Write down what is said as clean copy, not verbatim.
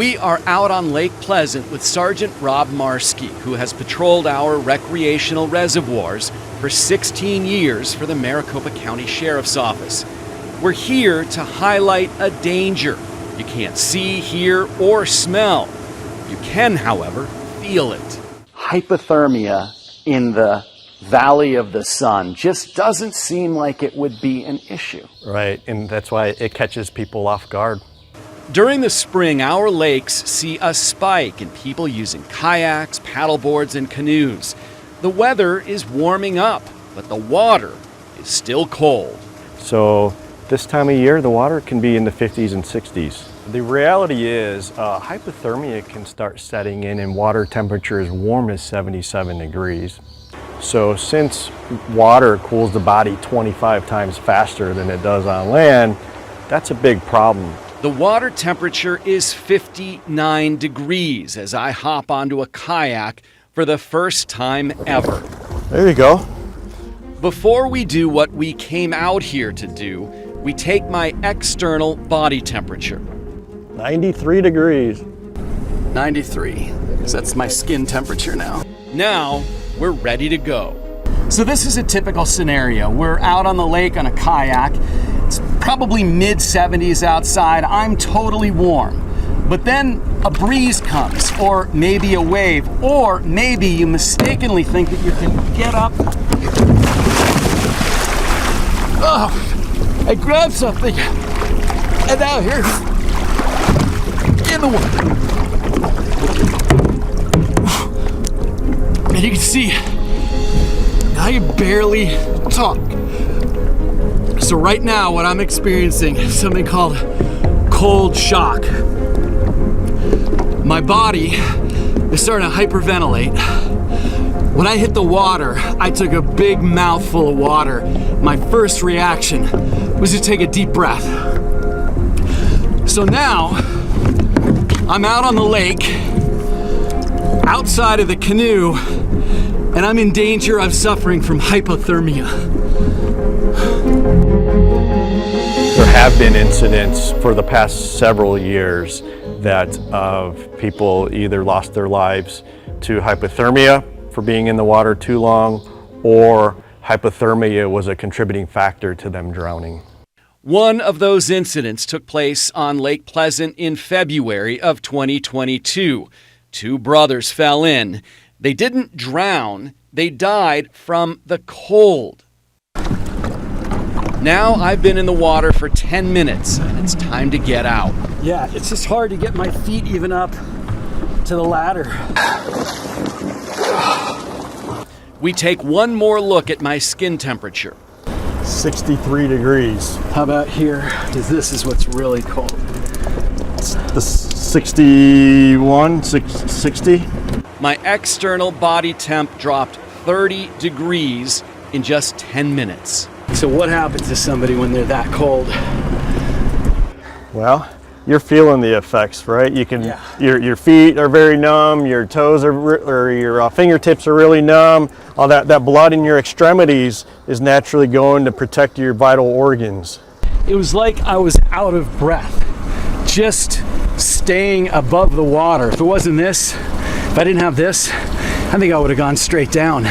We are out on Lake Pleasant with Sergeant Rob Marski, who has patrolled our recreational reservoirs for 16 years for the Maricopa County Sheriff's Office. We're here to highlight a danger you can't see, hear, or smell. You can, however, feel it. Hypothermia in the Valley of the Sun just doesn't seem like it would be an issue. Right, and that's why it catches people off guard. During the spring, our lakes see a spike in people using kayaks, paddleboards, and canoes. The weather is warming up, but the water is still cold. So this time of year, the water can be in the 50s and 60s. The reality is hypothermia can start setting in and water temperature as warm as 77 degrees. So since water cools the body 25 times faster than it does on land, that's a big problem. The water temperature is 59 degrees as I hop onto a kayak for the first time ever. There you go. Before we do what we came out here to do, we take my external body temperature. 93 degrees. 93, because that's my skin temperature now. Now, we're ready to go. So this is a typical scenario. We're out on the lake on a kayak. It's probably mid-70s outside. I'm totally warm. But then a breeze comes, or maybe a wave, or maybe you mistakenly think that you can get up. Oh, I grabbed something, and now here, in the water. And you can see, I can barely talk. So right now, what I'm experiencing is something called cold shock. My body is starting to hyperventilate. When I hit the water, I took a big mouthful of water. My first reaction was to take a deep breath. So now, I'm out on the lake, outside of the canoe, and I'm in danger of suffering from hypothermia. There have been incidents for the past several years that people either lost their lives to hypothermia for being in the water too long, or hypothermia was a contributing factor to them drowning. One of those incidents took place on Lake Pleasant in February of 2022. Two brothers fell in. They didn't drown, they died from the cold. Now I've been in the water for 10 minutes and it's time to get out. Yeah, it's just hard to get my feet even up to the ladder. We take one more look at my skin temperature. 63 degrees. How about here? Because this is what's really cold. The 61, 60. My external body temp dropped 30 degrees in just 10 minutes. So what happens to somebody when they're that cold? Well, you're feeling the effects, right? You can. Yeah. Your feet are very numb. Your toes are, or your fingertips are really numb. All that blood in your extremities is naturally going to protect your vital organs. It was like I was out of breath, just staying above the water. If it wasn't this, if I didn't have this, I think I would have gone straight down.